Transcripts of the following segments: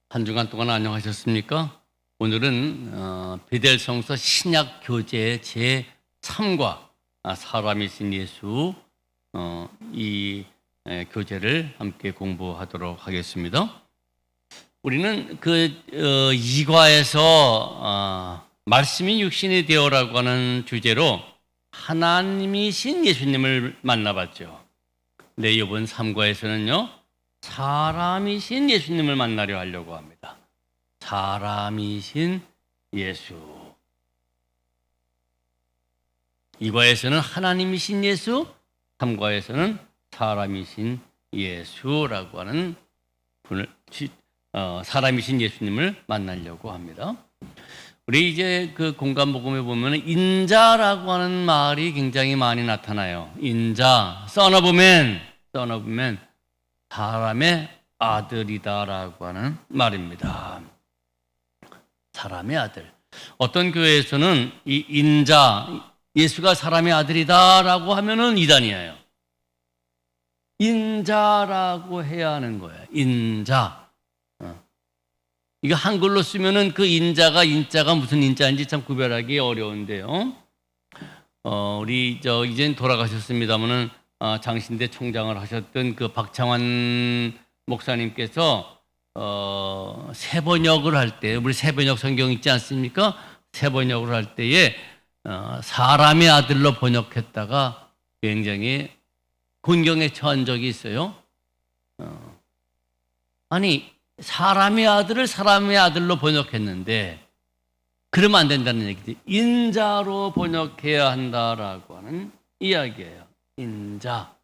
한 주간 동안 안녕하셨습니까? 오늘은 베델성서 신약 교재 제 3과 사람이신 예수 이 교재를 함께 공부하도록 하겠습니다. 우리는 그 2과에서 말씀이 육신이 되어라고 하는 주제로 하나님이신 예수님을 만나봤죠. 근데 이번 3과에서는요. 사람이신 예수님을 만나려 하려고 합니다. 사람이신 예수. 2과에서는 하나님이신 예수, 3과에서는 사람이신 예수라고 하는 분을 사람이신 예수님을 만나려고 합니다. 우리 이제 그 공간 복음에 보면 인자라고 하는 말이 굉장히 많이 나타나요. 인자, son of man, 사람의 아들이다라고 하는 말입니다. 사람의 아들. 어떤 교회에서는 이 인자, 예수가 사람의 아들이다라고 하면은 이단이에요. 인자라고 해야 하는 거예요. 인자. 이거 한글로 쓰면은 그 인자가 무슨 인자인지 참 구별하기 어려운데요. 우리 이젠 돌아가셨습니다마는 장신대 총장을 하셨던 그 박창환 목사님께서 세번역을 할 때, 우리 세번역 성경 있지 않습니까? 세번역을 할 때에 사람의 아들로 번역했다가 굉장히 곤경에 처한 적이 있어요. 아니 사람의 아들을 사람의 아들로 번역했는데 그러면 안 된다는 얘기지. 인자로 번역해야 한다라고 하는 이야기예요. 인자.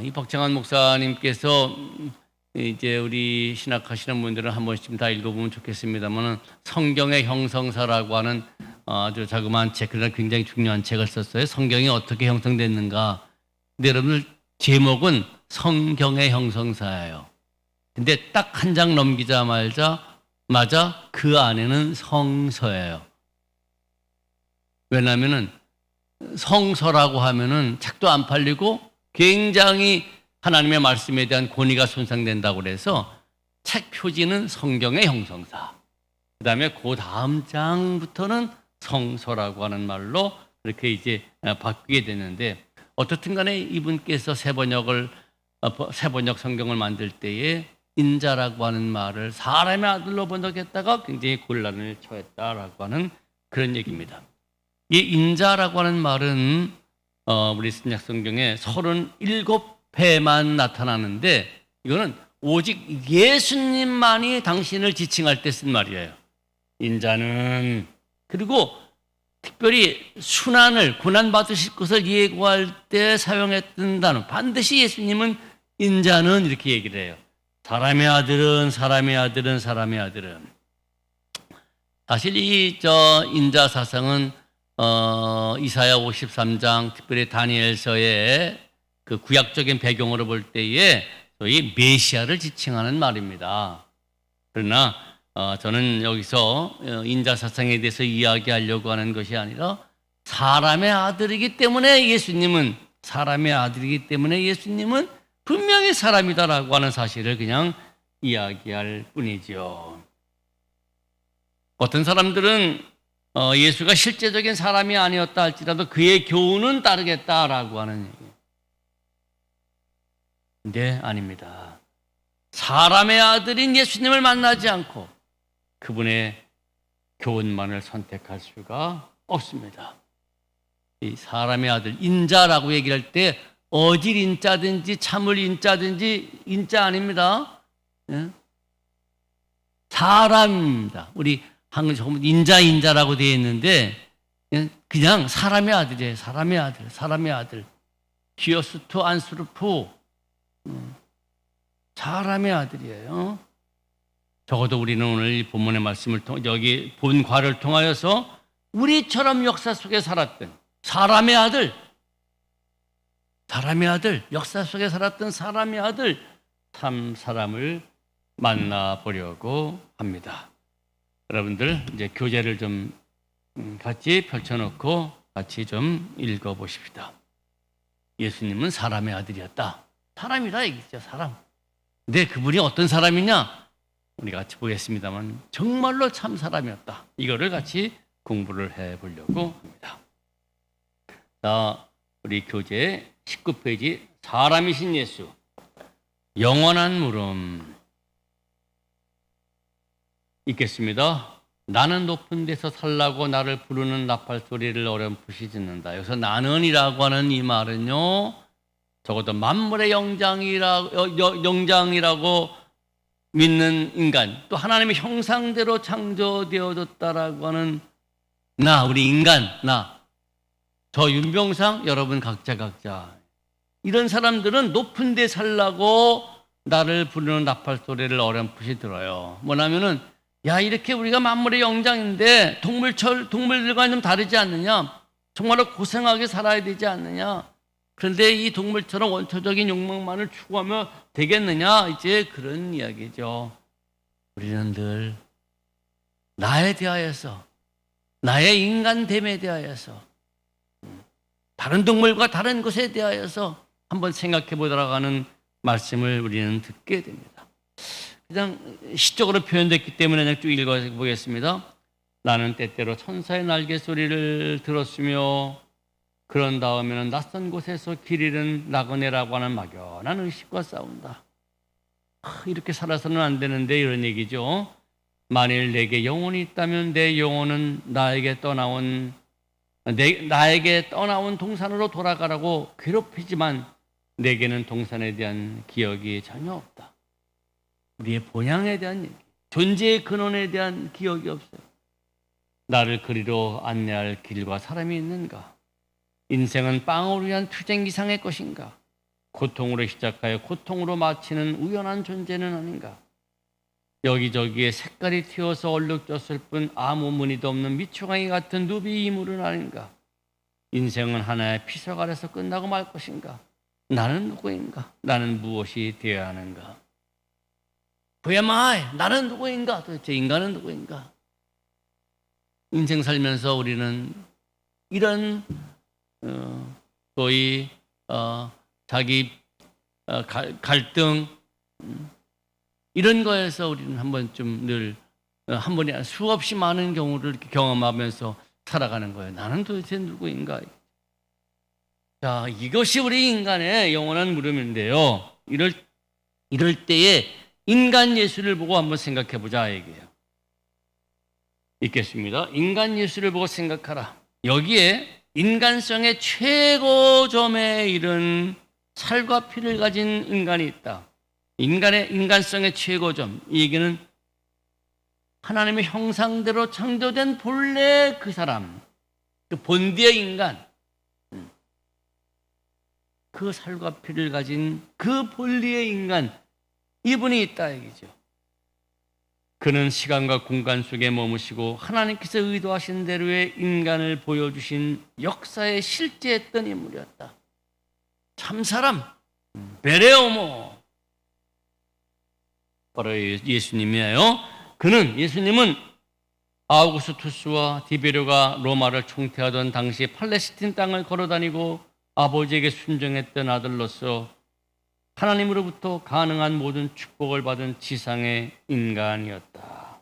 이 박창환 목사님께서 이제 우리 신학하시는 분들은 한 번씩 다 읽어보면 좋겠습니다만은 성경의 형성사라고 하는 아주 자그마한 책, 그러나 굉장히 중요한 책을 썼어요. 성경이 어떻게 형성됐는가. 근데 여러분들 제목은 성경의 형성사예요. 근데 딱 한 장 넘기자마자 그 안에는 성서예요. 왜냐하면은 성서라고 하면은 책도 안 팔리고 굉장히 하나님의 말씀에 대한 권위가 손상된다고 그래서 책 표지는 성경의 형성사. 그 다음에 그 다음 장부터는 성서라고 하는 말로 그렇게 이제 바뀌게 되는데 어떻든 간에 이분께서 세번역 성경을 만들 때에 인자라고 하는 말을 사람의 아들로 번역했다가 굉장히 곤란을 처했다라고 하는 그런 얘기입니다. 이 인자라고 하는 말은 우리 신약 성경에 37회만 나타나는데 이거는 오직 예수님만이 당신을 지칭할 때 쓴 말이에요. 인자는. 그리고 특별히 순환을 고난받으실 것을 예고할 때 사용했던 단어, 반드시 예수님은 인자는 이렇게 얘기를 해요. 사람의 아들은 사실 이 인자 사상은 이사야 53장, 특별히 다니엘서의 그 구약적인 배경으로 볼 때에 소위 메시아를 지칭하는 말입니다. 그러나 저는 여기서 인자 사상에 대해서 이야기하려고 하는 것이 아니라 사람의 아들이기 때문에 예수님은 분명히 사람이다라고 하는 사실을 그냥 이야기할 뿐이죠. 어떤 사람들은 예수가 실제적인 사람이 아니었다 할지라도 그의 교훈은 따르겠다라고 하는 얘기예요. 근데 아닙니다. 사람의 아들인 예수님을 만나지 않고 그분의 교훈만을 선택할 수가 없습니다. 이 사람의 아들, 인자라고 얘기할 때 어질 인자든지 참을 인자든지 인자 아닙니다. 사람입니다. 우리 한글 인자라고 되어 있는데 그냥 사람의 아들이에요. 사람의 아들. 기어스투 안스루프. 사람의 아들이에요. 적어도 우리는 오늘 이 본문의 말씀을 여기 본과를 통하여서 우리처럼 역사 속에 살았던 사람의 아들, 역사 속에 살았던 사람의 아들, 참 사람을 만나보려고 합니다. 여러분들 이제 교재를 좀 같이 펼쳐놓고 같이 좀 읽어보십시다. 예수님은 사람의 아들이었다. 사람이다 얘기죠. 사람. 근데 그분이 어떤 사람이냐? 우리 같이 보겠습니다만 정말로 참 사람이었다. 이거를 같이 공부를 해보려고 합니다. 자, 우리 교재 19페이지 사람이신 예수 영원한 물음 읽겠습니다. 나는 높은 데서 살라고 나를 부르는 나팔 소리를 어렴풋이 듣는다. 여기서 나는이라고 하는 이 말은요, 적어도 만물의 영장이라고 믿는 인간, 또 하나님의 형상대로 창조되어졌다라고 하는 우리 인간, 저 윤병상, 여러분 각자 이런 사람들은 높은 데 살라고 나를 부르는 나팔 소리를 어렴풋이 들어요. 뭐냐면은 야, 이렇게 우리가 만물의 영장인데 동물들과는 좀 다르지 않느냐? 정말로 고생하게 살아야 되지 않느냐? 그런데 이 동물처럼 원초적인 욕망만을 추구하며 되겠느냐? 이제 그런 이야기죠. 우리는 늘 나에 대하여서, 나의 인간됨에 대하여서, 다른 동물과 다른 것에 대하여서 한번 생각해 보도록 하는 말씀을 우리는 듣게 됩니다. 그냥 시적으로 표현됐기 때문에 그냥 쭉 읽어보겠습니다. 나는 때때로 천사의 날개 소리를 들었으며 그런 다음에는 낯선 곳에서 길 잃은 나그네라고 하는 막연한 의식과 싸운다. 이렇게 살아서는 안 되는데 이런 얘기죠. 만일 내게 영혼이 있다면 내 영혼은 나에게 떠나온 동산으로 돌아가라고 괴롭히지만 내게는 동산에 대한 기억이 전혀 없다. 우리의 본향에 대한 얘기, 존재의 근원에 대한 기억이 없어요. 나를 그리로 안내할 길과 사람이 있는가? 인생은 빵을 위한 투쟁기상의 것인가? 고통으로 시작하여 고통으로 마치는 우연한 존재는 아닌가? 여기저기에 색깔이 튀어서 얼룩졌을 뿐 아무 무늬도 없는 미추광이 같은 누비 이물은 아닌가? 인생은 하나의 피석 아래서 끝나고 말 것인가? 나는 누구인가? 나는 무엇이 되어야 하는가? 부야마이, 나는 누구인가? 도대체 인간은 누구인가? 인생 살면서 우리는 이런 소위 자기 갈등 이런 거에서 우리는 한 번쯤 늘 한 번이 수없이 많은 경우를 이렇게 경험하면서 살아가는 거예요. 나는 도대체 누구인가? 자, 이것이 우리 인간의 영원한 물음인데요. 이럴 때에 인간 예수를 보고 한번 생각해 보자 얘기예요. 읽겠습니다. 인간 예수를 보고 생각하라. 여기에 인간성의 최고점에 이른 살과 피를 가진 인간이 있다. 인간의 인간성의 최고점. 이 얘기는 하나님의 형상대로 창조된 본래 그 사람, 그 본디의 인간, 그 살과 피를 가진 그 본리의 인간, 이분이 있다 얘기죠. 그는 시간과 공간 속에 머무시고 하나님께서 의도하신 대로의 인간을 보여주신 역사에 실제했던 인물이었다. 참사람, 베레오모, 바로 예수님이에요. 예수님은 아우구스투스와 디베료가 로마를 총태하던 당시 팔레스틴 땅을 걸어다니고 아버지에게 순종했던 아들로서 하나님으로부터 가능한 모든 축복을 받은 지상의 인간이었다.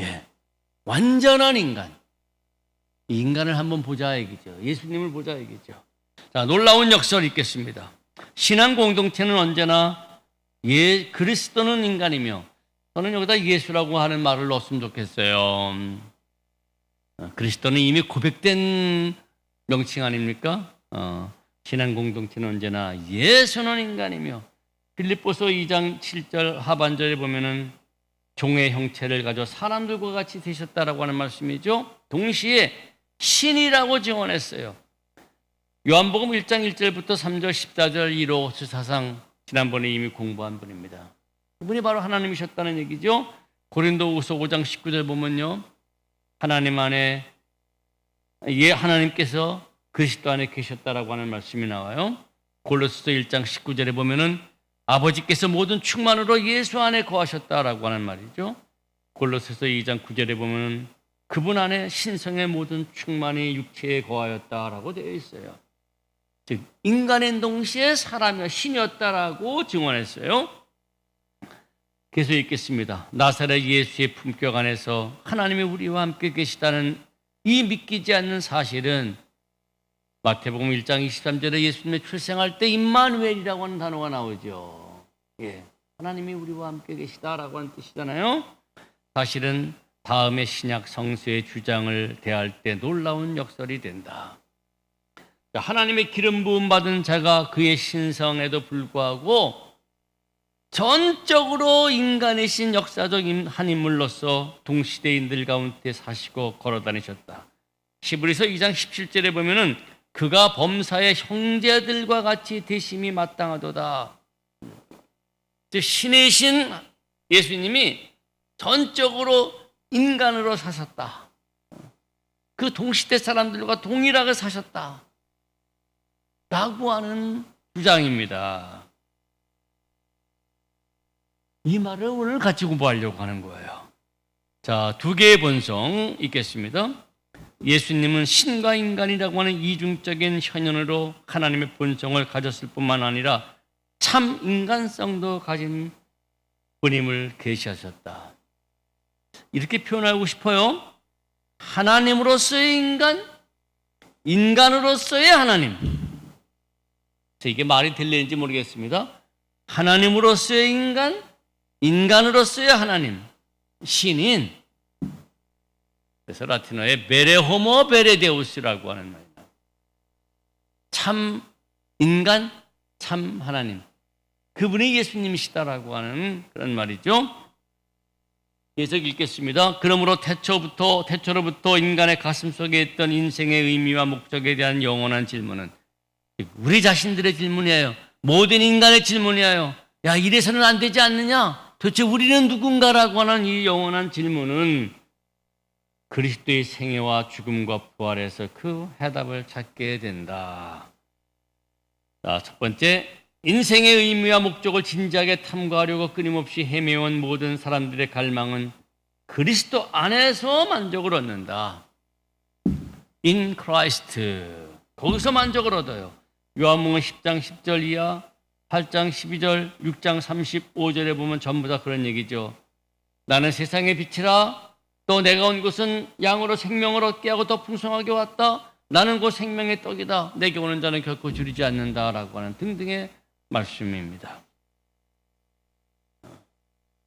예, 완전한 인간. 이 인간을 한번 보자 얘기죠. 예수님을 보자 얘기죠. 자, 놀라운 역사를 읽겠습니다. 신앙 공동체는 언제나 그리스도는 인간이며, 저는 여기다 예수라고 하는 말을 넣었으면 좋겠어요. 그리스도는 이미 고백된 명칭 아닙니까? 신앙 공동체는 언제나 예수는 인간이며, 빌립보서 2장 7절 하반절에 보면은 종의 형체를 가져 사람들과 같이 되셨다라고 하는 말씀이죠. 동시에 신이라고 증언했어요. 요한복음 1장 1절부터 3절 14절 1호 사상 지난번에 이미 공부한 분입니다. 이분이 바로 하나님이셨다는 얘기죠. 고린도후서 5장 19절 보면요, 하나님 안에 하나님께서 그리스도 안에 계셨다라고 하는 말씀이 나와요. 골로새서 1장 19절에 보면은 아버지께서 모든 충만으로 예수 안에 거하셨다라고 하는 말이죠. 골로새서 2장 9절에 보면은 그분 안에 신성의 모든 충만이 육체에 거하였다라고 되어 있어요. 즉 인간인 동시에 사람이여 신이었다라고 증언했어요. 계속 읽겠습니다. 나사렛 예수의 품격 안에서 하나님이 우리와 함께 계시다는 이 믿기지 않는 사실은 마태복음 1장 23절에 예수님의 출생할 때 임마누엘이라고 하는 단어가 나오죠. 예, 하나님이 우리와 함께 계시다라고 하는 뜻이잖아요. 사실은 다음의 신약 성서의 주장을 대할 때 놀라운 역설이 된다. 하나님의 기름 부음 받은 자가 그의 신성에도 불구하고 전적으로 인간이신 역사적 한 인물로서 동시대인들 가운데 사시고 걸어다니셨다. 히브리서 2장 17절에 보면은 그가 범사의 형제들과 같이 대심이 마땅하도다. 즉 신의 신 예수님이 전적으로 인간으로 사셨다. 그 동시대 사람들과 동일하게 사셨다. 라고 하는 주장입니다. 이 말을 오늘 같이 공부하려고 하는 거예요. 자, 두 개의 본성 읽겠습니다. 예수님은 신과 인간이라고 하는 이중적인 현현으로 하나님의 본성을 가졌을 뿐만 아니라 참 인간성도 가진 분임을 계시하셨다. 이렇게 표현하고 싶어요. 하나님으로서의 인간, 인간으로서의 하나님. 이게 말이 들리는지 모르겠습니다. 하나님으로서의 인간, 인간으로서의 하나님, 신인. 그래서 라틴어에 베레 호모 베레 데우스라고 하는 말입니다. 참 인간, 참 하나님. 그분이 예수님이시다라고 하는 그런 말이죠. 계속 읽겠습니다. 그러므로 태초로부터 인간의 가슴 속에 있던 인생의 의미와 목적에 대한 영원한 질문은 우리 자신들의 질문이에요. 모든 인간의 질문이에요. 야, 이래서는 안 되지 않느냐? 도대체 우리는 누군가라고 하는 이 영원한 질문은 그리스도의 생애와 죽음과 부활에서 그 해답을 찾게 된다. 자, 첫 번째, 인생의 의미와 목적을 진지하게 탐구하려고 끊임없이 헤매온 모든 사람들의 갈망은 그리스도 안에서 만족을 얻는다. In Christ. 거기서 만족을 얻어요. 요한복음 10장 10절 이하, 8장 12절, 6장 35절에 보면 전부 다 그런 얘기죠. 나는 세상의 빛이라. 또 내가 온 곳은 양으로 생명을 얻게 하고 더 풍성하게 왔다. 나는 곧 생명의 떡이다. 내게 오는 자는 결코 줄이지 않는다라고 하는 등등의 말씀입니다.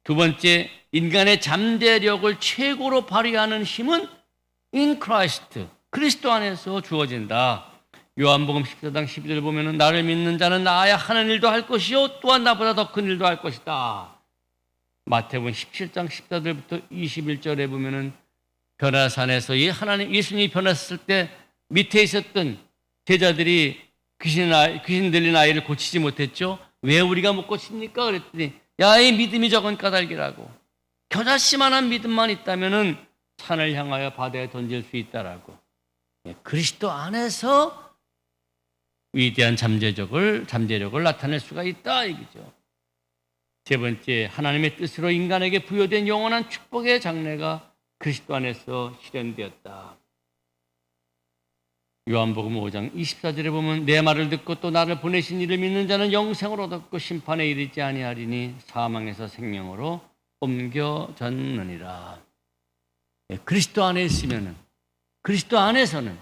두 번째, 인간의 잠재력을 최고로 발휘하는 힘은 in Christ, 그리스도 안에서 주어진다. 요한복음 14장 12절 보면은 나를 믿는 자는 나야 하는 일도 할 것이요 또한 나보다 더 큰 일도 할 것이다. 마태복음 17장 14절부터 21절에 보면은 변화산에서 하나님 예수님이 변했을 때 밑에 있었던 제자들이 귀신 들린 아이를 고치지 못했죠. 왜 우리가 못 고칩니까? 그랬더니 야, 이 믿음이 적은 까닭이라고. 겨자씨만한 믿음만 있다면은 산을 향하여 바다에 던질 수 있다라고. 그리스도 안에서 위대한 잠재력을 나타낼 수가 있다 이거죠. 세 번째, 하나님의 뜻으로 인간에게 부여된 영원한 축복의 장래가 그리스도 안에서 실현되었다. 요한복음 5장 24절에 보면 내 말을 듣고 또 나를 보내신 이를 믿는 자는 영생을 얻었고 심판에 이르지 아니하리니 사망에서 생명으로 옮겨졌느니라. 그리스도 안에 있으면은, 그리스도 안에서는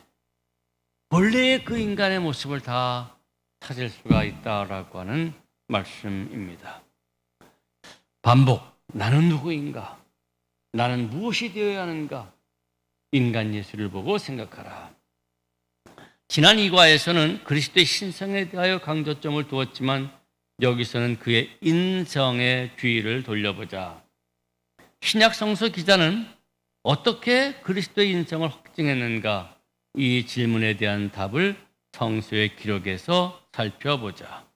본래의 그 인간의 모습을 다 찾을 수가 있다라고 하는 말씀입니다. 반복, 나는 누구인가? 나는 무엇이 되어야 하는가? 인간 예수를 보고 생각하라. 지난 2과에서는 그리스도의 신성에 대하여 강조점을 두었지만 여기서는 그의 인성의 주의를 돌려보자. 신약 성서 기자는 어떻게 그리스도의 인성을 확증했는가? 이 질문에 대한 답을 성서의 기록에서 살펴보자.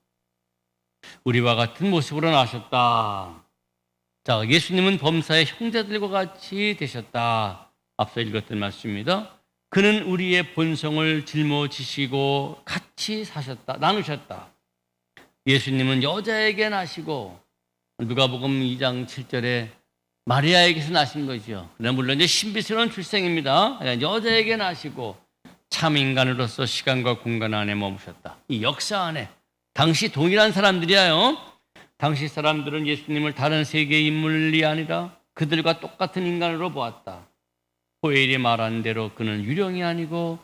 우리와 같은 모습으로 나셨다. 자, 예수님은 범사의 형제들과 같이 되셨다. 앞서 읽었던 말씀입니다. 그는 우리의 본성을 짊어지시고 같이 사셨다. 나누셨다. 예수님은 여자에게 나시고 누가복음 2장 7절에 마리아에게서 나신 거죠. 물론 이제 신비스러운 출생입니다. 여자에게 나시고 참 인간으로서 시간과 공간 안에 머무셨다. 이 역사 안에 당시 동일한 사람들이에요. 당시 사람들은 예수님을 다른 세계의 인물이 아니라 그들과 똑같은 인간으로 보았다. 호엘이 말한 대로 그는 유령이 아니고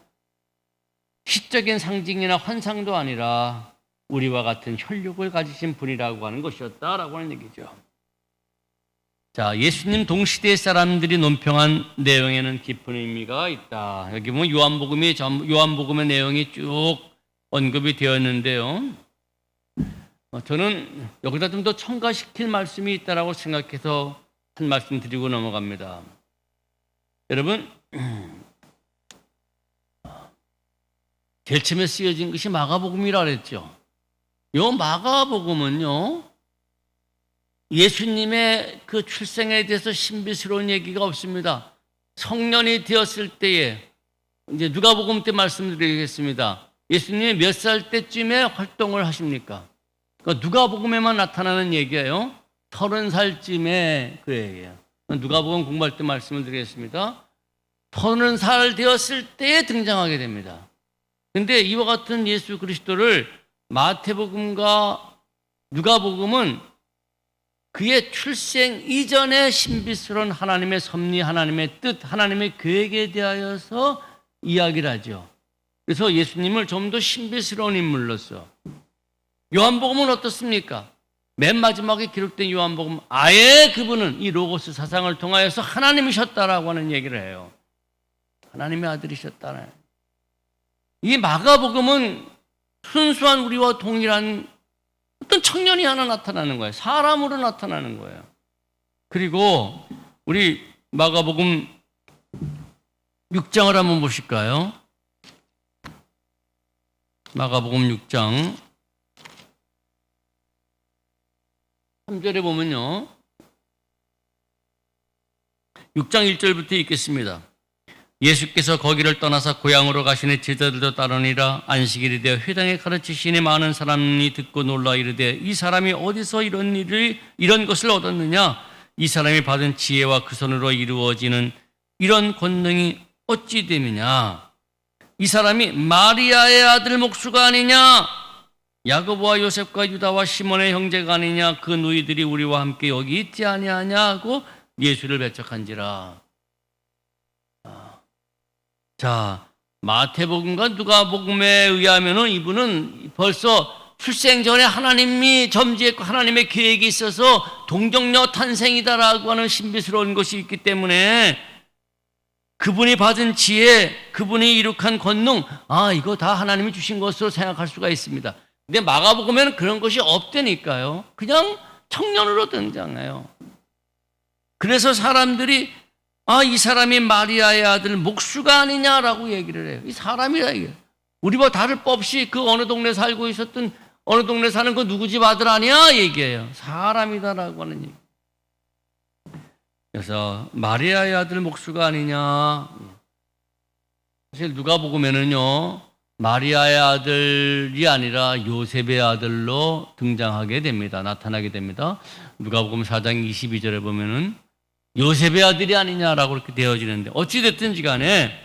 시적인 상징이나 환상도 아니라 우리와 같은 혈육을 가지신 분이라고 하는 것이었다라고 하는 얘기죠. 자, 예수님 동시대 사람들이 논평한 내용에는 깊은 의미가 있다. 여기 보면 요한복음의 내용이 쭉 언급이 되었는데요. 저는 여기다 좀 더 첨가시킬 말씀이 있다라고 생각해서 한 말씀 드리고 넘어갑니다. 여러분, 제일 처음에 쓰여진 것이 마가복음이라 그랬죠. 요 마가복음은요, 예수님의 그 출생에 대해서 신비스러운 얘기가 없습니다. 성년이 되었을 때에, 이제 누가복음 때 말씀드리겠습니다. 예수님이 몇 살 때쯤에 활동을 하십니까? 그러니까 누가복음에만 나타나는 얘기예요. 30살쯤에 그 얘기예요. 누가복음 공부할 때 말씀을 드리겠습니다. 30살 되었을 때에 등장하게 됩니다. 근데 이와 같은 예수 그리스도를 마태복음과 누가복음은 그의 출생 이전의 신비스러운 하나님의 섭리, 하나님의 뜻, 하나님의 계획에 대하여서 이야기를 하죠. 그래서 예수님을 좀 더 신비스러운 인물로서. 요한복음은 어떻습니까? 맨 마지막에 기록된 요한복음, 아예 그분은 이 로고스 사상을 통하여서 하나님이셨다라고 하는 얘기를 해요. 하나님의 아들이셨다는. 이 마가복음은 순수한 우리와 동일한 어떤 청년이 하나 나타나는 거예요. 사람으로 나타나는 거예요. 그리고 우리 마가복음 6장을 한번 보실까요? 마가복음 6장 3절에 보면요. 6장 1절부터 읽겠습니다. 예수께서 거기를 떠나서 고향으로 가시니 제자들도 따르니라. 안식일이 되어 회당에 가르치시니 많은 사람이 듣고 놀라 이르되 이 사람이 어디서 이런 것을 얻었느냐? 이 사람이 받은 지혜와 그 손으로 이루어지는 이런 권능이 어찌 됨이냐? 이 사람이 마리아의 아들 목수가 아니냐? 야고보와 요셉과 유다와 시몬의 형제가 아니냐? 그 누이들이 우리와 함께 여기 있지 아니하냐? 하고 예수를 배척한지라. 자, 마태복음과 누가복음에 의하면은 이분은 벌써 출생 전에 하나님이 점지했고 하나님의 계획이 있어서 동정녀 탄생이다라고 하는 신비스러운 것이 있기 때문에 그분이 받은 지혜, 그분이 이룩한 권능, 이거 다 하나님이 주신 것으로 생각할 수가 있습니다. 근데 마가복음에는 그런 것이 없다니까요. 그냥 청년으로 등장해요. 그래서 사람들이 이 사람이 마리아의 아들 목수가 아니냐라고 얘기를 해요. 이 사람이라 이게. 우리와 다를 법 없이 그 어느 동네 살고 있었던 어느 동네 사는 그 누구 집 아들 아니야 얘기해요. 사람이다라고 하는 얘기. 그래서 마리아의 아들 목수가 아니냐. 사실 누가복음에는요. 마리아의 아들이 아니라 요셉의 아들로 등장하게 됩니다. 나타나게 됩니다. 누가복음 4장 22절에 보면은 요셉의 아들이 아니냐라고 그렇게 되어지는데 어찌됐든지 간에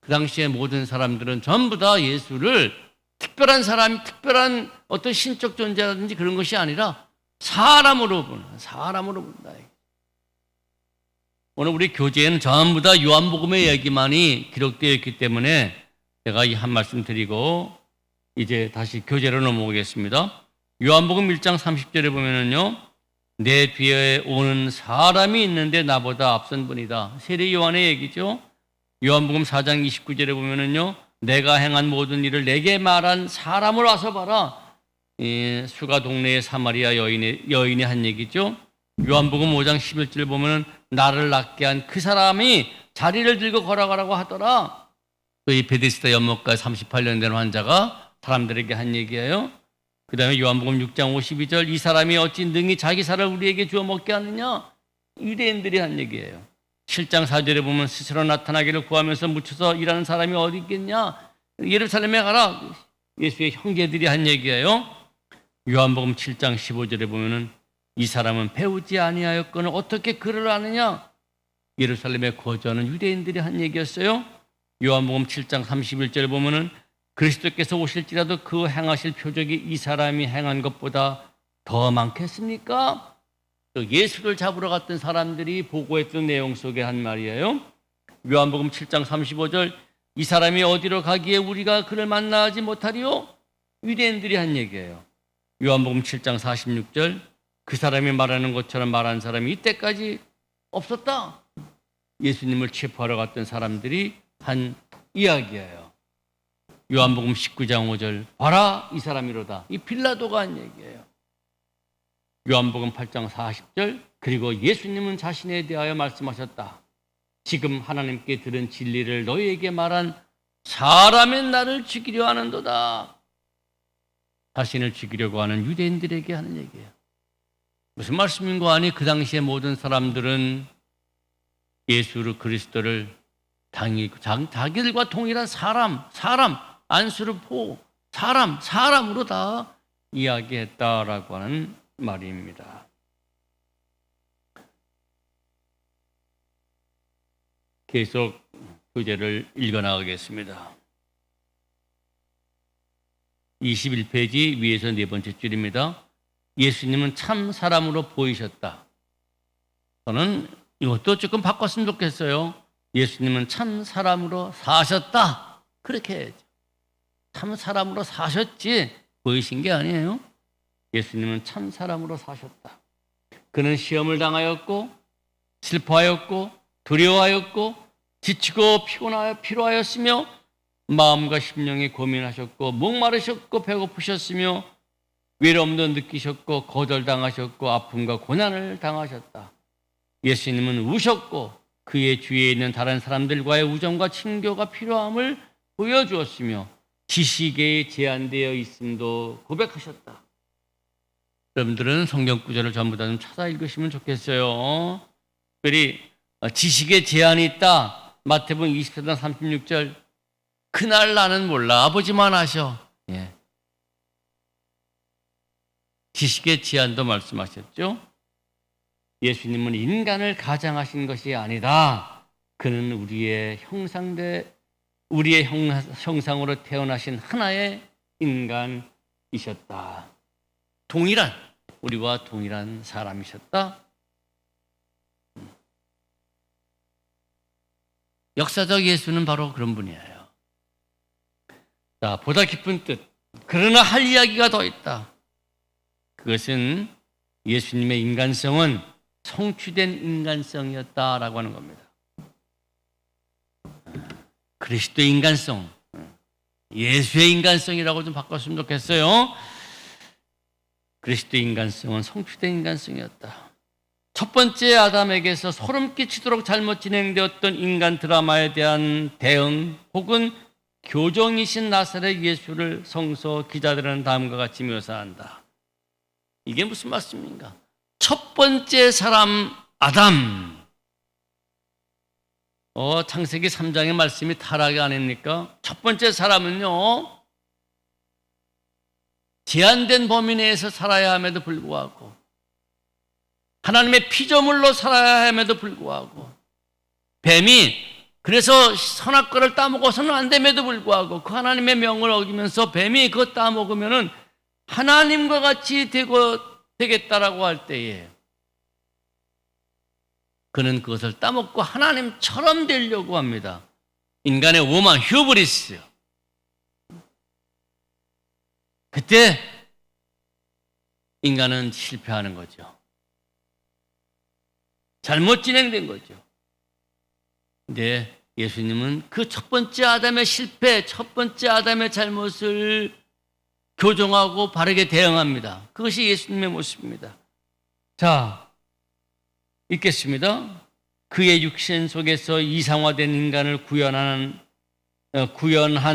그 당시에 모든 사람들은 전부 다 예수를 특별한 사람, 특별한 어떤 신적 존재라든지 그런 것이 아니라 사람으로 본다. 오늘 우리 교재에는 전부 다 요한복음의 얘기만이 기록되어 있기 때문에 제가 이 한 말씀 드리고 이제 다시 교재로 넘어오겠습니다. 요한복음 1장 30절에 보면은요. 내 뒤에 오는 사람이 있는데 나보다 앞선 분이다. 세례 요한의 얘기죠. 요한복음 4장 29절에 보면은요. 내가 행한 모든 일을 내게 말한 사람을 와서 봐라. 수가 동네의 사마리아 여인이 한 얘기죠. 요한복음 5장 11절 보면은 나를 낫게 한 그 사람이 자리를 들고 걸어가라고 하더라. 또 이 베데스다 연못가 38년 된 환자가 사람들에게 한 얘기예요. 그 다음에 요한복음 6장 52절 이 사람이 어찌 능히 자기 살을 우리에게 주어 먹게 하느냐? 유대인들이 한 얘기예요. 7장 4절에 보면 스스로 나타나기를 구하면서 묻혀서 일하는 사람이 어디 있겠냐? 예루살렘에 가라. 예수의 형제들이 한 얘기예요. 요한복음 7장 15절에 보면은 이 사람은 배우지 아니하였거늘 어떻게 글을 아느냐? 예루살렘에 거주하는 유대인들이 한 얘기였어요. 요한복음 7장 31절 보면은 그리스도께서 오실지라도 그 행하실 표적이 이 사람이 행한 것보다 더 많겠습니까? 또 예수를 잡으러 갔던 사람들이 보고했던 내용 속에 한 말이에요. 요한복음 7장 35절 이 사람이 어디로 가기에 우리가 그를 만나지 못하리요? 유대인들이 한 얘기예요. 요한복음 7장 46절 그 사람이 말하는 것처럼 말한 사람이 이때까지 없었다. 예수님을 체포하러 갔던 사람들이 한 이야기예요. 요한복음 19장 5절 봐라 이 사람이로다. 이 빌라도가 한 얘기예요. 요한복음 8장 40절 그리고 예수님은 자신에 대하여 말씀하셨다. 지금 하나님께 들은 진리를 너희에게 말한 사람의 나를 죽이려 하는도다. 자신을 죽이려고 하는 유대인들에게 하는 얘기예요. 무슨 말씀인가 하니 그 당시에 모든 사람들은 예수 그리스도를 자기들과 동일한 사람 안수를 포 사람으로 다 이야기했다라고 하는 말입니다. 계속 교재를 읽어나가겠습니다. 21페이지 위에서 네 번째 줄입니다. 예수님은 참 사람으로 보이셨다. 저는 이것도 조금 바꿨으면 좋겠어요. 예수님은 참 사람으로 사셨다. 그렇게 해야죠. 참 사람으로 사셨지 보이신 게 아니에요. 예수님은 참 사람으로 사셨다. 그는 시험을 당하였고 슬퍼하였고 두려워하였고 지치고 피로하였으며 마음과 심령이 고민하셨고 목마르셨고 배고프셨으며 외로움도 느끼셨고 거절당하셨고 아픔과 고난을 당하셨다. 예수님은 우셨고 그의 주위에 있는 다른 사람들과의 우정과 친교가 필요함을 보여주었으며 지식에 제한되어 있음도 고백하셨다. 여러분들은 성경 구절을 전부 다 좀 찾아 읽으시면 좋겠어요. 특별히 지식에 제한이 있다. 마태복음 24장 36절 그날 나는 몰라 아버지만 아셔. 예. 지식의 제한도 말씀하셨죠. 예수님은 인간을 가장하신 것이 아니다. 그는 우리의 형상으로 태어나신 하나의 인간이셨다. 우리와 동일한 사람이셨다. 역사적 예수는 바로 그런 분이에요. 자, 보다 깊은 뜻. 그러나 할 이야기가 더 있다. 그것은 예수님의 인간성은 성취된 인간성이었다라고 하는 겁니다. 그리스도의 인간성, 예수의 인간성이라고 좀 바꿨으면 좋겠어요. 그리스도의 인간성은 성취된 인간성이었다. 첫 번째 아담에게서 소름 끼치도록 잘못 진행되었던 인간 드라마에 대한 대응 혹은 교정이신 나사렛 예수를 성서 기자들은 다음과 같이 묘사한다. 이게 무슨 말씀인가? 첫 번째 사람 아담. 창세기 3장의 말씀이 타락 아닙니까? 첫 번째 사람은요. 제한된 범위 내에서 살아야 함에도 불구하고 하나님의 피조물로 살아야 함에도 불구하고 뱀이 그래서 선악과를 따먹어서는 안 됨에도 불구하고 그 하나님의 명을 어기면서 뱀이 그거 따먹으면은 하나님과 같이 되겠다라고 할 때에 그는 그것을 따먹고 하나님처럼 되려고 합니다. 인간의 오만 휴브리스. 그때 인간은 실패하는 거죠. 잘못 진행된 거죠. 근데 예수님은 그 첫 번째 아담의 실패, 첫 번째 아담의 잘못을 교정하고 바르게 대응합니다. 그것이 예수님의 모습입니다. 자, 읽겠습니다. 그의 육신 속에서 이상화된 인간을 구현한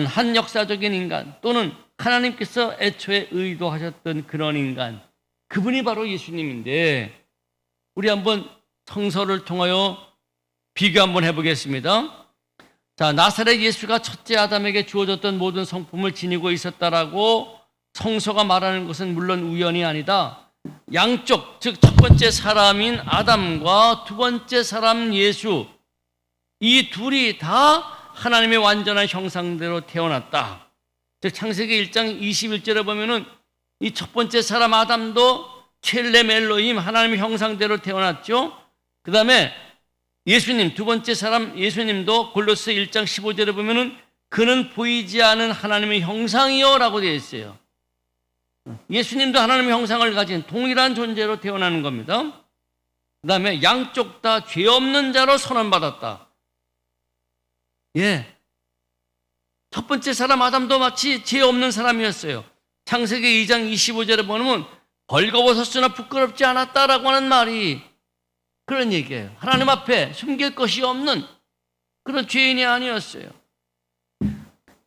한 역사적인 인간 또는 하나님께서 애초에 의도하셨던 그런 인간, 그분이 바로 예수님인데 우리 한번 성서를 통하여 비교 한번 해보겠습니다. 자, 나사렛 예수가 첫째 아담에게 주어졌던 모든 성품을 지니고 있었다라고 성서가 말하는 것은 물론 우연이 아니다. 양쪽, 즉 첫 번째 사람인 아담과 두 번째 사람 예수, 이 둘이 다 하나님의 완전한 형상대로 태어났다. 즉 창세기 1장 21절에 보면은 이 첫 번째 사람 아담도 첼렘 엘로힘 하나님의 형상대로 태어났죠. 그 다음에 예수님 두 번째 사람 예수님도 골로새 1장 15절에 보면은 그는 보이지 않은 하나님의 형상이요라고 되어 있어요. 예수님도 하나님의 형상을 가진 동일한 존재로 태어나는 겁니다. 그 다음에 양쪽 다 죄 없는 자로 선언받았다. 예. 첫 번째 사람 아담도 마치 죄 없는 사람이었어요. 창세기 2장 25절에 보면 벌거벗었으나 부끄럽지 않았다라고 하는 말이 그런 얘기예요. 하나님 앞에 숨길 것이 없는 그런 죄인이 아니었어요.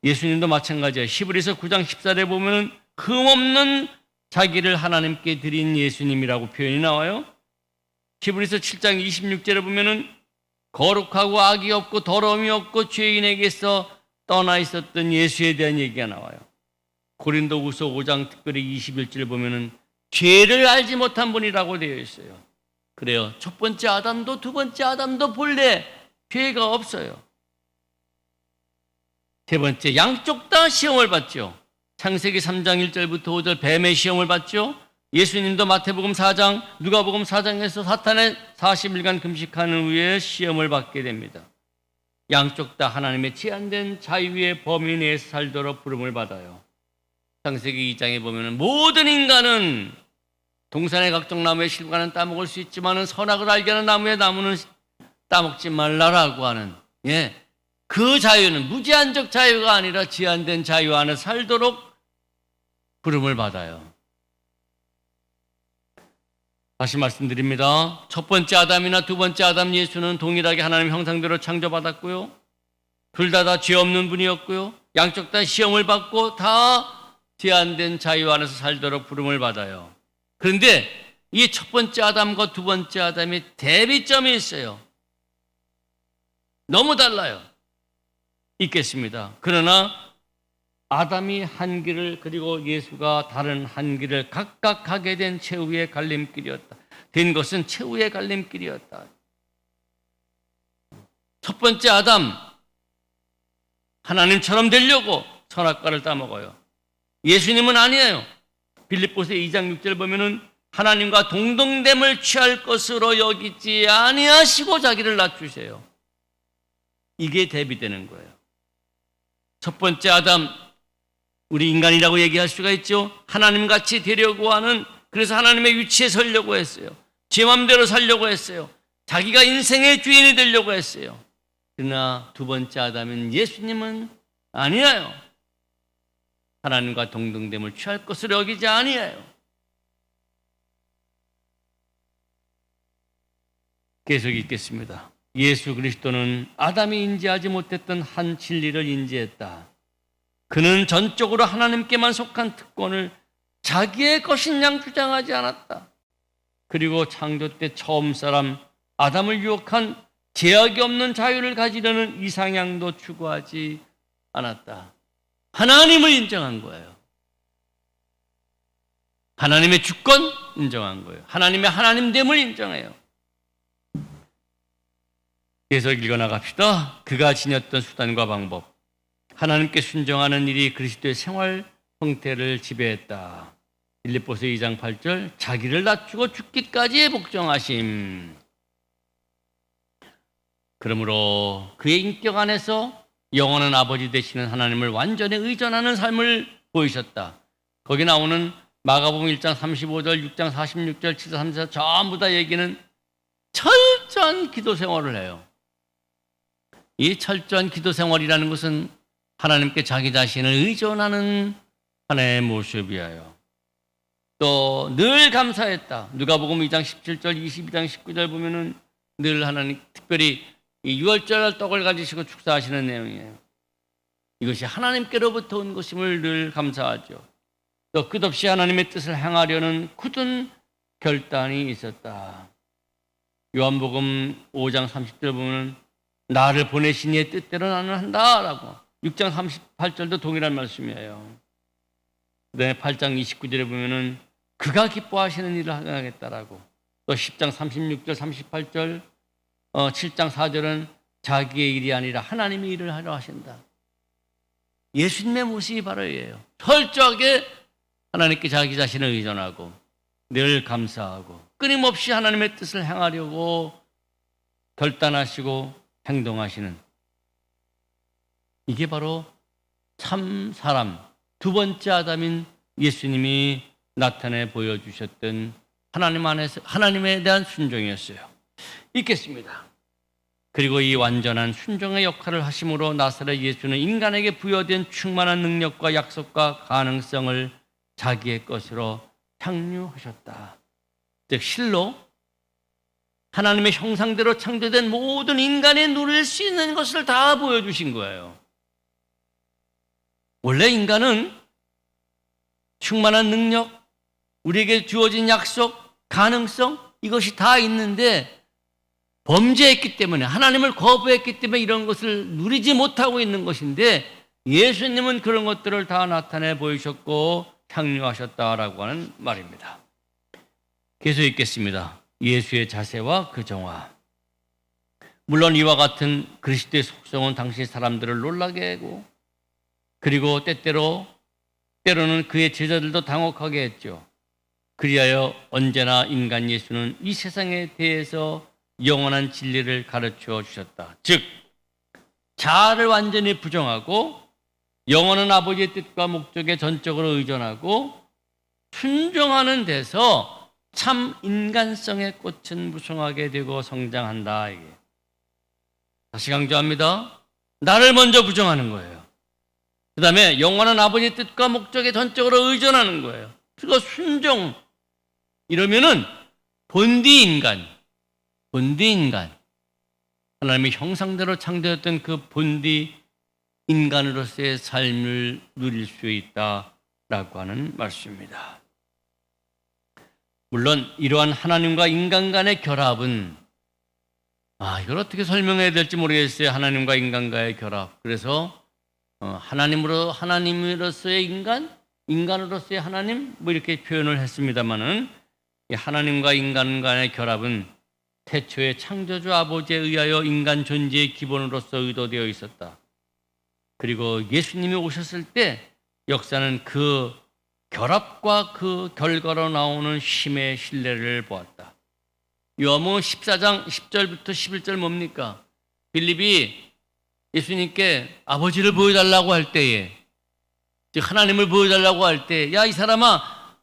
예수님도 마찬가지예요. 히브리서 9장 14절에 보면 흠없는 자기를 하나님께 드린 예수님이라고 표현이 나와요. 히브리서 7장 26절에 보면은 거룩하고 악이 없고 더러움이 없고 죄인에게서 떠나 있었던 예수에 대한 얘기가 나와요. 고린도후서 5장 특별히 21절 보면은 죄를 알지 못한 분이라고 되어 있어요. 그래요. 첫 번째 아담도 두 번째 아담도 본래 죄가 없어요. 세 번째, 양쪽 다 시험을 받죠. 창세기 3장 1절부터 5절 뱀의 시험을 받죠. 예수님도 마태복음 4장, 누가복음 4장에서 사탄의 40일간 금식하는 후에 시험을 받게 됩니다. 양쪽 다 하나님의 제한된 자유의 범위 내에서 살도록 부름을 받아요. 창세기 2장에 보면 모든 인간은 동산의 각종 나무의 실과는 따먹을 수 있지만 선악을 알게 하는 나무의 나무는 따먹지 말라라고 하는 그 자유는 무제한적 자유가 아니라 제한된 자유 안에 살도록 부름을 받아요. 다시 말씀드립니다. 첫 번째 아담이나 두 번째 아담 예수는 동일하게 하나님 형상대로 창조받았고요. 둘 다 죄 없는 분이었고요. 양쪽 다 시험을 받고 다 제한된 자유 안에서 살도록 부름을 받아요. 그런데 이 첫 번째 아담과 두 번째 아담의 대비점이 있어요. 너무 달라요. 있겠습니다. 그러나 아담이 한 길을 그리고 예수가 다른 한 길을 각각 가게 된 최후의 갈림길이었다. 된 것은 최후의 갈림길이었다. 첫 번째 아담 하나님처럼 되려고 선악과를 따먹어요. 예수님은 아니에요. 빌립보서 2장 6절 보면은 하나님과 동등됨을 취할 것으로 여기지 아니하시고 자기를 낮추세요. 이게 대비되는 거예요. 첫 번째 아담, 우리 인간이라고 얘기할 수가 있죠. 하나님같이 되려고 하는, 그래서 하나님의 위치에 서려고 했어요. 제 마음대로 살려고 했어요. 자기가 인생의 주인이 되려고 했어요. 그러나 두 번째 아담은 예수님은 아니에요. 하나님과 동등됨을 취할 것을 여기지 아니에요. 계속 읽겠습니다. 예수 그리스도는 아담이 인지하지 못했던 한 진리를 인지했다. 그는 전적으로 하나님께만 속한 특권을 자기의 것인 양 주장하지 않았다. 그리고 창조 때 처음 사람 아담을 유혹한 제약이 없는 자유를 가지려는 이상향도 추구하지 않았다. 하나님을 인정한 거예요. 하나님의 주권 인정한 거예요. 하나님의 하나님됨을 인정해요. 계속 읽어나갑시다. 그가 지녔던 수단과 방법, 하나님께 순종하는 일이 그리스도의 생활 형태를 지배했다. 빌립보서 2장 8절 자기를 낮추고 죽기까지 복종하심. 그러므로 그의 인격 안에서 영원한 아버지 되시는 하나님을 완전히 의존하는 삶을 보이셨다. 거기 나오는 마가복음 1장 35절, 6장 46절, 7장 34절 전부 다 얘기는 철저한 기도 생활을 해요. 이 철저한 기도 생활이라는 것은 하나님께 자기 자신을 의존하는 하나의 모습이에요. 또 늘 감사했다. 누가복음 2장 17절, 22장 19절 보면은 늘 하나님, 특별히 이 유월절 떡을 가지시고 축사하시는 내용이에요. 이것이 하나님께로부터 온 것임을 늘 감사하죠. 또 끝없이 하나님의 뜻을 행하려는 굳은 결단이 있었다. 요한복음 5장 30절 보면 나를 보내신 이의 뜻대로 나는 한다라고. 6장 38절도 동일한 말씀이에요. 그다음에 8장 29절에 보면은 그가 기뻐하시는 일을 하겠다라고. 또 10장 36절 38절 7장 4절은 자기의 일이 아니라 하나님의 일을 하려 하신다. 예수님의 모습이 바로 이에요. 철저하게 하나님께 자기 자신을 의존하고 늘 감사하고 끊임없이 하나님의 뜻을 행하려고 결단하시고 행동하시는, 이게 바로 참 사람, 두 번째 아담인 예수님이 나타내 보여주셨던 하나님에 대한 순종이었어요. 읽겠습니다. 그리고 이 완전한 순종의 역할을 하심으로 나사렛 예수는 인간에게 부여된 충만한 능력과 약속과 가능성을 자기의 것으로 향유하셨다. 즉 실로 하나님의 형상대로 창조된 모든 인간이 누릴 수 있는 것을 다 보여주신 거예요. 원래 인간은 충만한 능력, 우리에게 주어진 약속, 가능성, 이것이 다 있는데 범죄했기 때문에, 하나님을 거부했기 때문에 이런 것을 누리지 못하고 있는 것인데, 예수님은 그런 것들을 다 나타내 보이셨고 향유하셨다라고 하는 말입니다. 계속 읽겠습니다. 예수의 자세와 그 정화. 물론 이와 같은 그리스도의 속성은 당시 사람들을 놀라게 하고, 그리고 때로는 그의 제자들도 당혹하게 했죠. 그리하여 언제나 인간 예수는 이 세상에 대해서 영원한 진리를 가르쳐 주셨다. 즉 자아를 완전히 부정하고 영원한 아버지의 뜻과 목적에 전적으로 의존하고 순종하는 데서 참 인간성의 꽃은 무성하게 되고 성장한다. 이게 다시 강조합니다. 나를 먼저 부정하는 거예요. 그 다음에 영원한 아버지의 뜻과 목적에 전적으로 의존하는 거예요. 그리고 순종, 이러면은 본디 인간, 하나님의 형상대로 창조했던 그 본디 인간으로서의 삶을 누릴 수 있다라고 하는 말씀입니다. 물론 이러한 하나님과 인간 간의 결합은, 이걸 어떻게 설명해야 될지 모르겠어요. 하나님과 인간과의 결합. 그래서 하나님으로서의 인간으로서의 하나님, 뭐 이렇게 표현을 했습니다마는, 이 하나님과 인간 간의 결합은 태초의 창조주 아버지에 의하여 인간 존재의 기본으로서 의도되어 있었다. 그리고 예수님이 오셨을 때 역사는 그 결합과 그 결과로 나오는 힘의 신뢰를 보았다. 요한복음 14장 10절부터 11절 뭡니까? 빌립이 예수님께 아버지를 보여달라고 할 때에, 즉 하나님을 보여달라고 할 때, 야 이 사람아,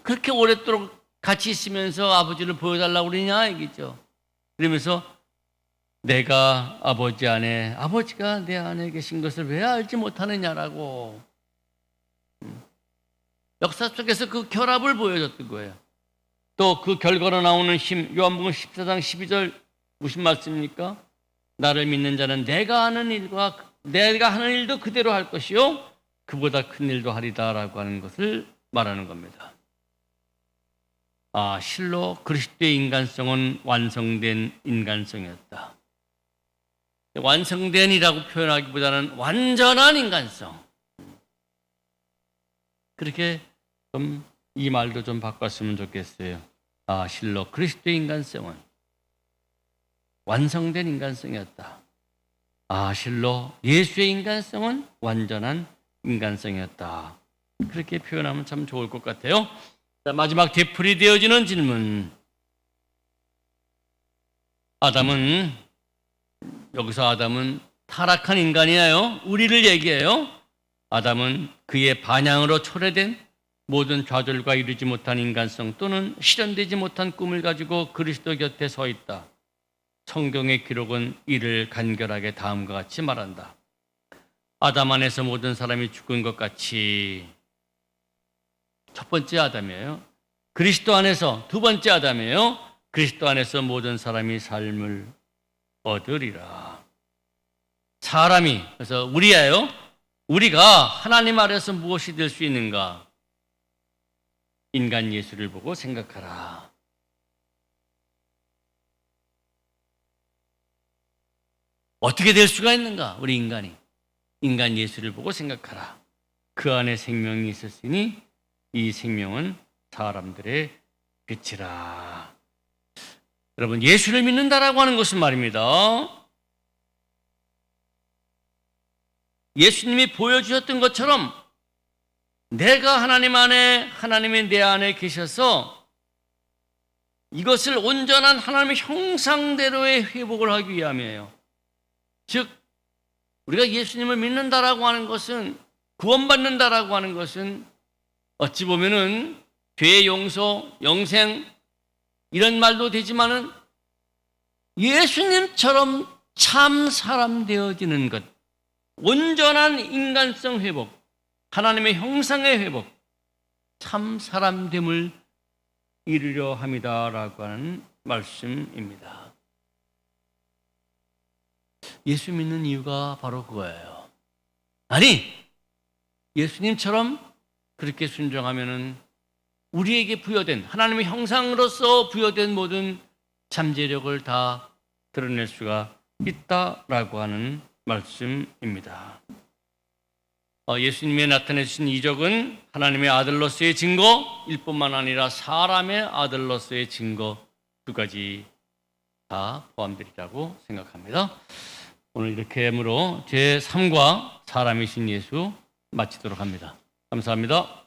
그렇게 오랫도록 같이 있으면서 아버지를 보여달라고 그러냐 얘기죠. 그러면서 내가 아버지 안에, 아버지가 내 안에 계신 것을 왜 알지 못하느냐라고 역사 속에서 그 결합을 보여줬던 거예요. 또 그 결과로 나오는 힘, 요한복음 14장 12절 무슨 말씀입니까? 나를 믿는 자는 내가 하는 일도 그대로 할 것이요 그보다 큰 일도 하리다라고 하는 것을 말하는 겁니다. 실로 그리스도의 인간성은 완성된 인간성이었다. 완성된이라고 표현하기보다는 완전한 인간성. 그렇게 좀 이 말도 좀 바꿨으면 좋겠어요. 실로 그리스도의 인간성은 완성된 인간성이었다. 실로 예수의 인간성은 완전한 인간성이었다. 그렇게 표현하면 참 좋을 것 같아요. 자, 마지막 되풀이 되어지는 질문. 여기서 아담은 타락한 인간이에요. 우리를 얘기해요. 아담은 그의 반향으로 초래된 모든 좌절과 이루지 못한 인간성 또는 실현되지 못한 꿈을 가지고 그리스도 곁에 서 있다. 성경의 기록은 이를 간결하게 다음과 같이 말한다. 아담 안에서 모든 사람이 죽은 것 같이, 첫 번째 아담이에요. 그리스도 안에서, 두 번째 아담이에요. 그리스도 안에서 모든 사람이 삶을 얻으리라. 사람이, 그래서 우리예요. 우리가 하나님 아래서 무엇이 될 수 있는가? 인간 예수를 보고 생각하라. 어떻게 될 수가 있는가? 우리 인간이 인간 예수를 보고 생각하라. 그 안에 생명이 있었으니 이 생명은 사람들의 빛이라. 여러분, 예수를 믿는다라고 하는 것은 말입니다, 예수님이 보여주셨던 것처럼 내가 하나님 안에, 하나님이 내 안에 계셔서 이것을 온전한 하나님의 형상대로의 회복을 하기 위함이에요. 즉 우리가 예수님을 믿는다라고 하는 것은, 구원받는다라고 하는 것은 어찌 보면은 죄의 용서, 영생 이런 말도 되지만은 예수님처럼 참 사람 되어지는 것, 온전한 인간성 회복, 하나님의 형상의 회복, 참 사람됨을 이루려 함이다라고 하는 말씀입니다. 예수 믿는 이유가 바로 그거예요. 아니, 예수님처럼 그렇게 순종하면은 우리에게 부여된, 하나님의 형상으로서 부여된 모든 잠재력을 다 드러낼 수가 있다라고 하는 말씀입니다. 예수님이 나타내신 이적은 하나님의 아들로서의 증거일 뿐만 아니라 사람의 아들로서의 증거 두 가지 다 포함되리라고 생각합니다. 오늘 이렇게 함으로 제3과 사람이신 예수 마치도록 합니다. 감사합니다.